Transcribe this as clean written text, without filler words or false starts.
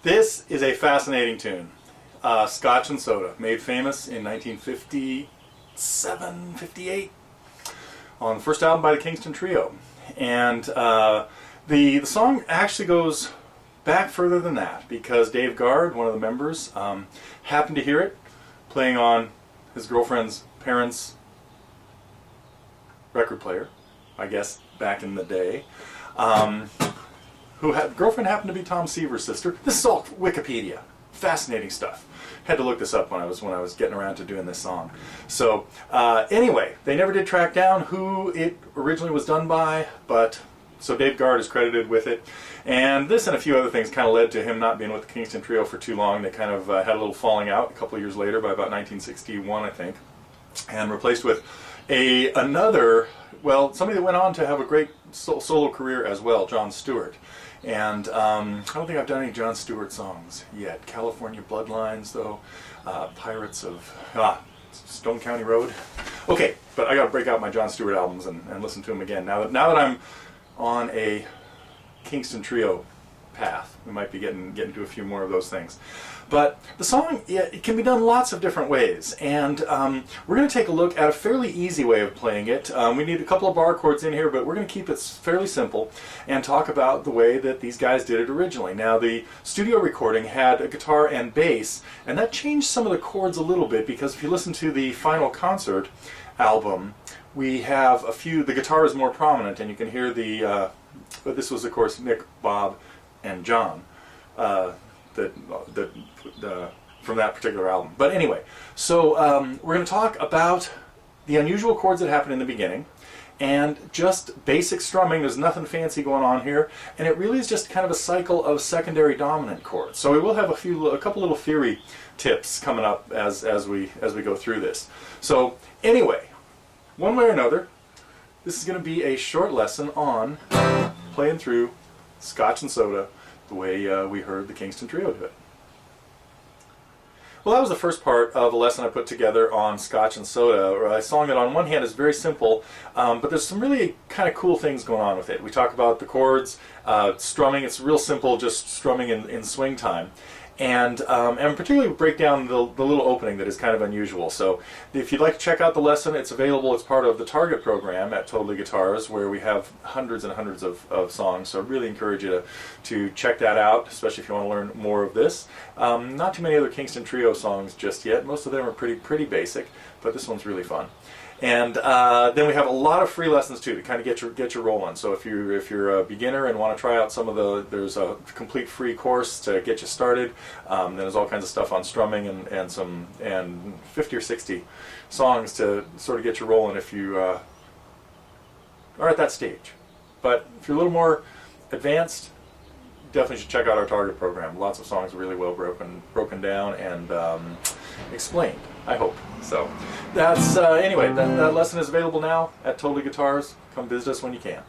This is a fascinating tune. Scotch and Soda, made famous in 1957, 58, on the first album by the Kingston Trio. And the song actually goes back further than that, because Dave Guard, one of the members, happened to hear it playing on his girlfriend's parents' record player, I guess back in the day. Girlfriend happened to be Tom Seaver's sister. This is all Wikipedia. Fascinating stuff. Had to look this up when I was getting around to doing this song. So anyway, they never did track down who it originally was done by, but so Dave Guard is credited with it. And this and a few other things kind of led to him not being with the Kingston Trio for too long. They kind of had a little falling out a couple of years later, by about 1961, I think, and replaced with another, well, somebody that went on to have a great solo career as well, John Stewart. And I don't think I've done any John Stewart songs yet. California Bloodlines, though. Pirates of Stone County Road. Okay, but I got to break out my John Stewart albums and listen to them again. Now that I'm on a Kingston Trio path, we might be getting to a few more of those things. But the song, it can be done lots of different ways, and we're going to take a look at a fairly easy way of playing it. We need a couple of bar chords in here, but we're going to keep it fairly simple and talk about the way that these guys did it originally. Now, the studio recording had a guitar and bass, and that changed some of the chords a little bit, because if you listen to the final concert album, we have the guitar is more prominent, and you can hear but this was, of course, Nick, Bob, and John. From that particular album. But anyway, so we're going to talk about the unusual chords that happen in the beginning, and just basic strumming. There's nothing fancy going on here, and it really is just kind of a cycle of secondary dominant chords. So we will have a couple little theory tips coming up as we go through this. So anyway, one way or another, this is going to be a short lesson on playing through Scotch and Soda the way we heard the Kingston Trio do it. Well, that was the first part of a lesson I put together on Scotch and Soda, a song that on one hand is very simple, but there's some really kind of cool things going on with it. We talk about the chords, strumming. It's real simple, just strumming in swing time. And particularly break down the little opening that is kind of unusual. So if you'd like to check out the lesson, it's available. It's part of the Target program at TotallyGuitars, where we have hundreds and hundreds of songs. So I really encourage you to check that out, especially if you want to learn more of this. Not too many other Kingston Trio songs just yet. Most of them are pretty basic, but this one's really fun. And then we have a lot of free lessons too to kind of get you rolling. So if you're a beginner and want to try out there's a complete free course to get you started. Then there's all kinds of stuff on strumming and 50 or 60 songs to sort of get you rolling if you are at that stage. But if you're a little more advanced, definitely should check out our Target program. Lots of songs really well broken down and explained, I hope. So that's anyway, that lesson is available now at TotallyGuitars. Come visit us when you can.